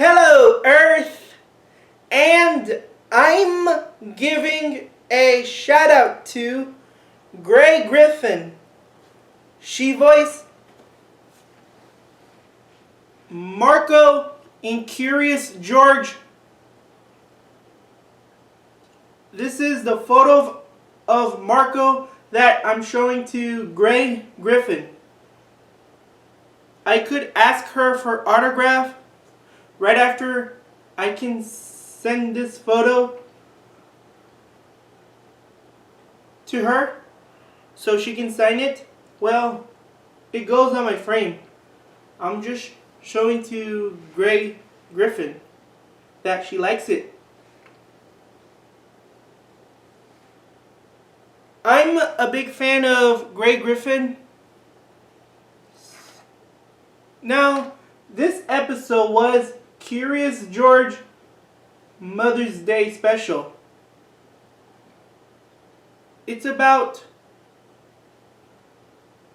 Hello, Earth, and I'm giving a shout out to Gray Griffin. She voiced Marco in Curious George. This is the photo of Marco that I'm showing to Gray Griffin. I could ask her for autograph right after I can send this photo to her so she can sign it. Well, it goes on my frame. I'm just showing to Gray Griffin that she likes it. I'm a big fan of Gray Griffin. Now, this episode was Curious George Mother's Day special. It's about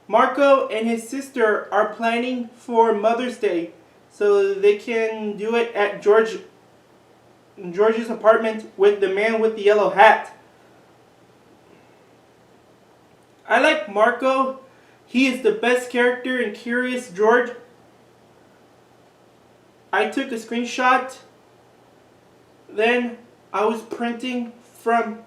Marco and his sister are planning for Mother's Day so they can do it at George's apartment with the man with the yellow hat. I like Marco. He is the best character in Curious George. I took a screenshot. Then I was printing from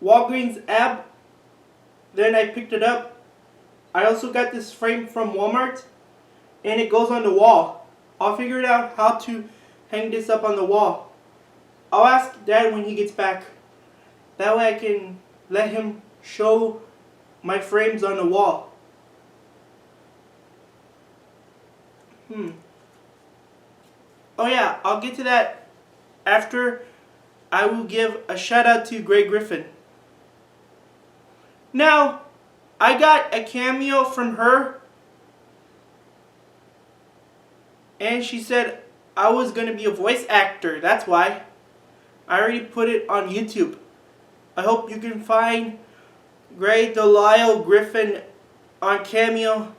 Walgreens app. Then I picked it up. I also got this frame from Walmart. And it goes on the wall. I'll figure it out how to hang this up on the wall. I'll ask Dad when he gets back. That way I can let him show my frames on the wall. Oh yeah, I'll get to that after I will give a shout out to Gray Griffin. Now, I got a cameo from her. And she said I was going to be a voice actor. That's why. I already put it on YouTube. I hope you can find Gray Delisle Griffin on Cameo.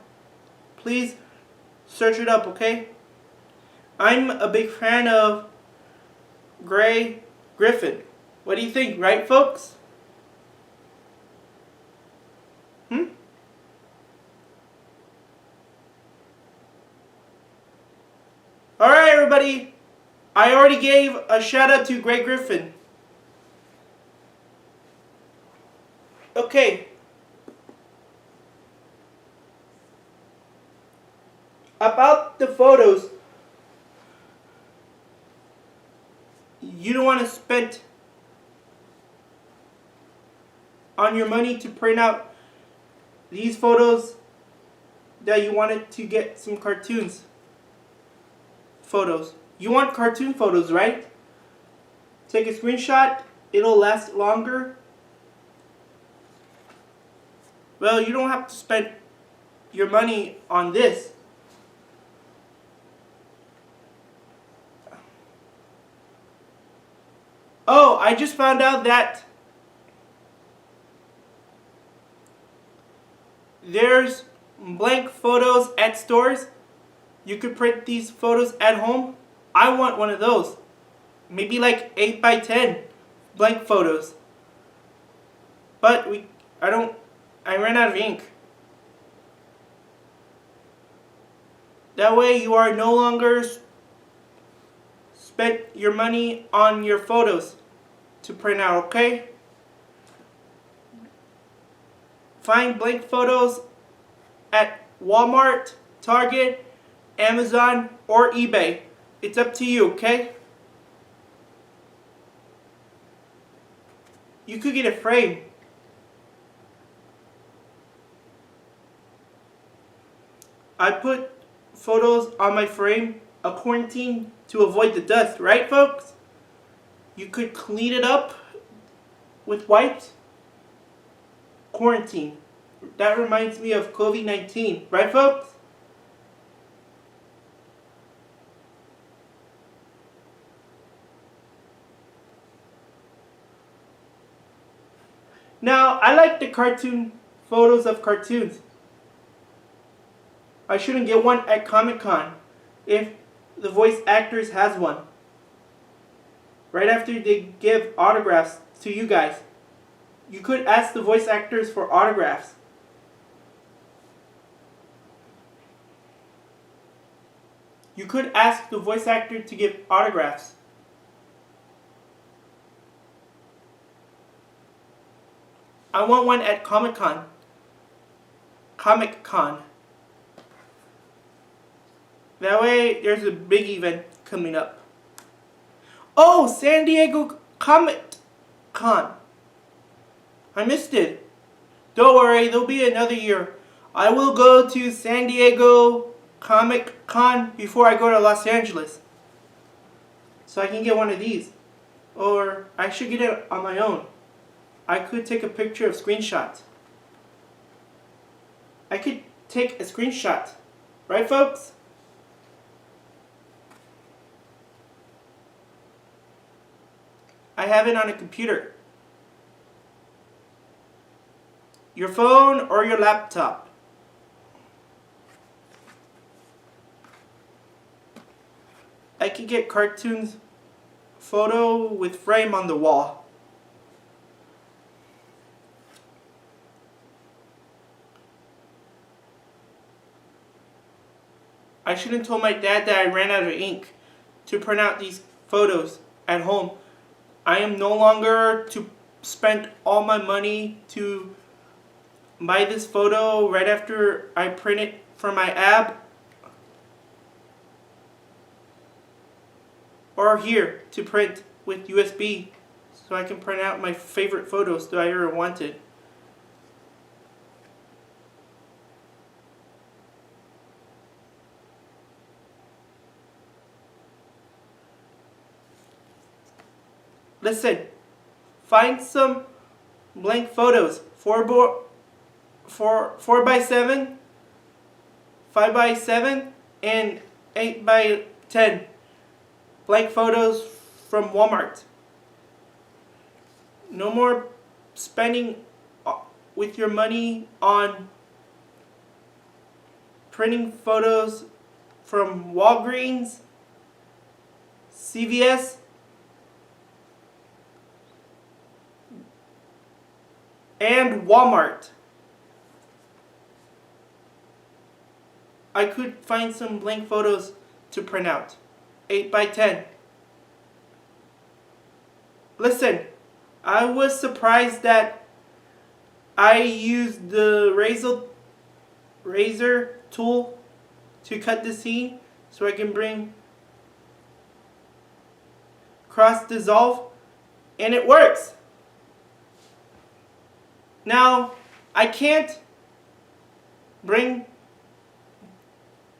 Please search it up, okay? I'm a big fan of Gray Griffin. What do you think, right, folks? Alright, everybody. I already gave a shout out to Gray Griffin. Okay. About the photos, you don't want to spend on your money to print out these photos that you wanted to get some cartoons photos. You want cartoon photos, right? Take a screenshot, it'll last longer. Well, you don't have to spend your money on this. Oh, I just found out that there's blank photos at stores. You could print these photos at home. I want one of those. Maybe like 8 by 10 blank photos. But I ran out of ink. That way you are no longer spent your money on your photos to print out, okay? Find blank photos at Walmart, Target, Amazon, or eBay. It's up to you, okay? You could get a frame. I put photos on my frame, a quarantine to avoid the dust, right, folks? You could clean it up with wipes. Quarantine. That reminds me of COVID-19, right, folks? Now, I like the cartoon photos of cartoons. I shouldn't get one at Comic-Con if the voice actors has one. Right after they give autographs to you guys. You could ask the voice actors for autographs. You could ask the voice actor to give autographs. I want one at Comic-Con. Comic-Con. That way, there's a big event coming up. Oh, San Diego Comic-Con. I missed it. Don't worry, there'll be another year. I will go to San Diego Comic-Con before I go to Los Angeles. So I can get one of these. Or I should get it on my own. I could take a picture of screenshots. I could take a screenshot. Right, folks? I have it on a computer. Your phone or your laptop. I could get cartoons photo with frame on the wall. I shouldn't have told my dad that I ran out of ink to print out these photos at home. I am no longer to spend all my money to buy this photo right after I print it from my app. Or here to print with USB so I can print out my favorite photos that I ever wanted. Listen, find some blank photos, 4x7, 5x7, and 8x10 blank photos from Walmart. No more spending with your money on printing photos from Walgreens, CVS, and Walmart. I could find some blank photos to print out. 8x10. Listen, I was surprised that I used the razor tool to cut the scene so I can bring cross dissolve, and it works. Now, I can't bring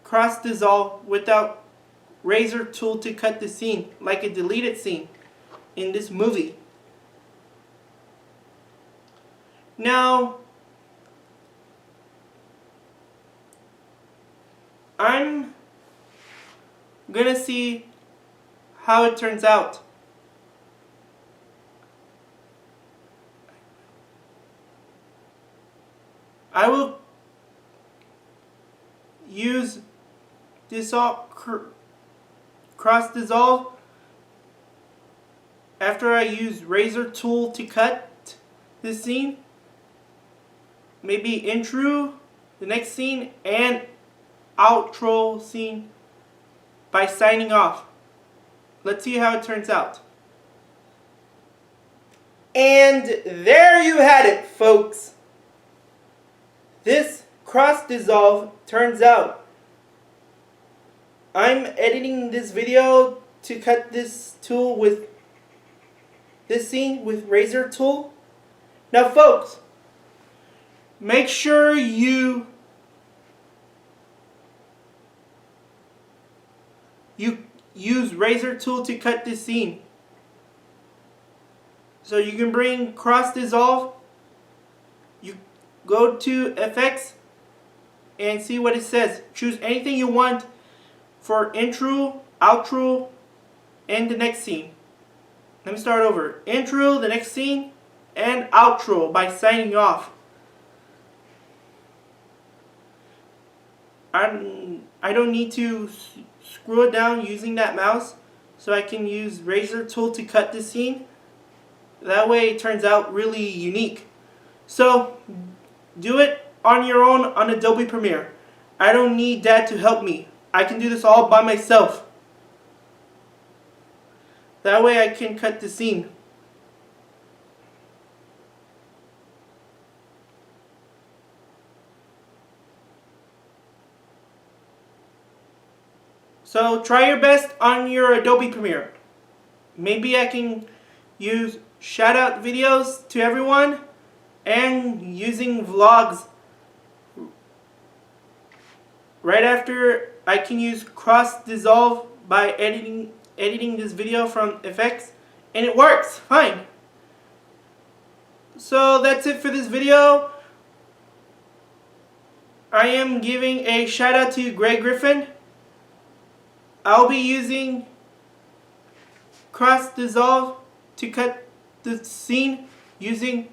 cross dissolve without razor tool to cut the scene, like a deleted scene in this movie. Now, I'm gonna see how it turns out. I will use cross dissolve after I use razor tool to cut this scene. Maybe intro, the next scene, and outro scene by signing off. Let's see how it turns out. And there you had it, folks. This cross dissolve turns out. I'm editing this video to cut this tool with this scene with razor tool. Now, folks, make sure you use razor tool to cut this scene. So you can bring cross dissolve. You go to effects and see what it says. Choose anything you want for intro, outro, and the next scene. Let me start over. Intro, the next scene, and outro by signing off. I don't need to screw it down using that mouse, so I can use razor tool to cut the scene. That way it turns out really unique. So do it on your own on Adobe Premiere. I don't need Dad to help me. I can do this all by myself. That way I can cut the scene. So try your best on your Adobe Premiere. Maybe I can use shout-out videos to everyone and using vlogs. Right after, I can use cross dissolve by editing this video from effects, and it works fine. So that's it for this video. I am giving a shout out to Greg Griffin. I'll be using cross dissolve to cut the scene using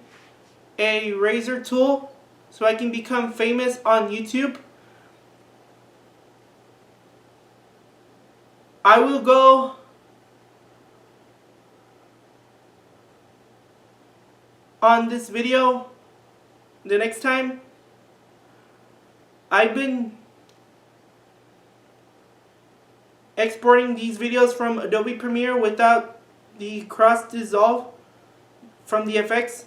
a razor tool so I can become famous on YouTube. I will go on this video the next time. I've been exporting these videos from Adobe Premiere without the cross dissolve from the effects.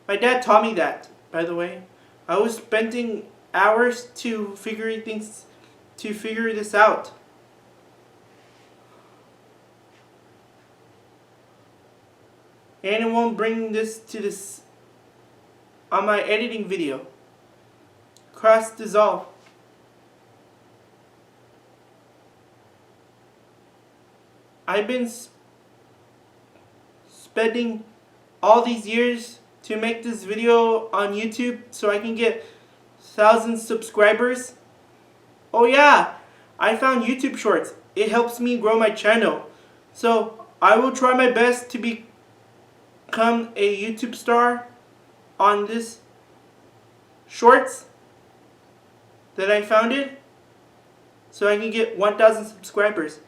My dad taught me that, by the way. I was spending hours to figure this out. And it won't bring this to this on my editing video. Cross dissolve. I've been spending all these years to make this video on YouTube so I can get 1,000 subscribers. Oh yeah, I found YouTube Shorts. It helps me grow my channel. So I will try my best to become a YouTube star on this Shorts that I founded so I can get 1,000 subscribers.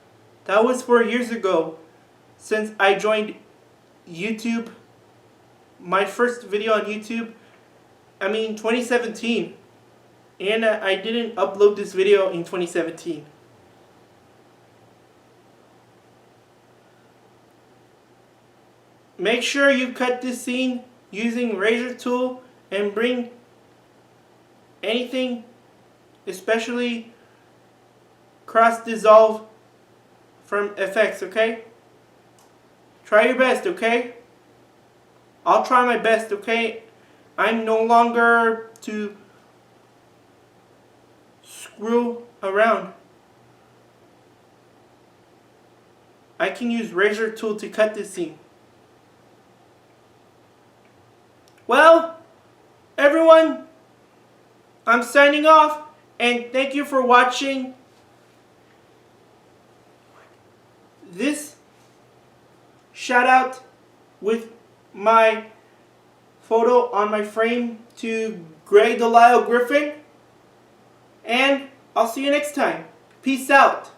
That was 4 years ago since I joined YouTube. My first video on YouTube, 2017. And I didn't upload this video in 2017. Make sure you cut this scene using razor tool and bring anything, especially cross dissolve from effects, okay? Try your best, okay? I'll try my best, okay? I'm no longer to screw around. I can use razor tool to cut this scene. Well, everyone, I'm signing off, and thank you for watching this shout out with my photo on my frame to Greg Delisle Griffin, and I'll see you next time. Peace out.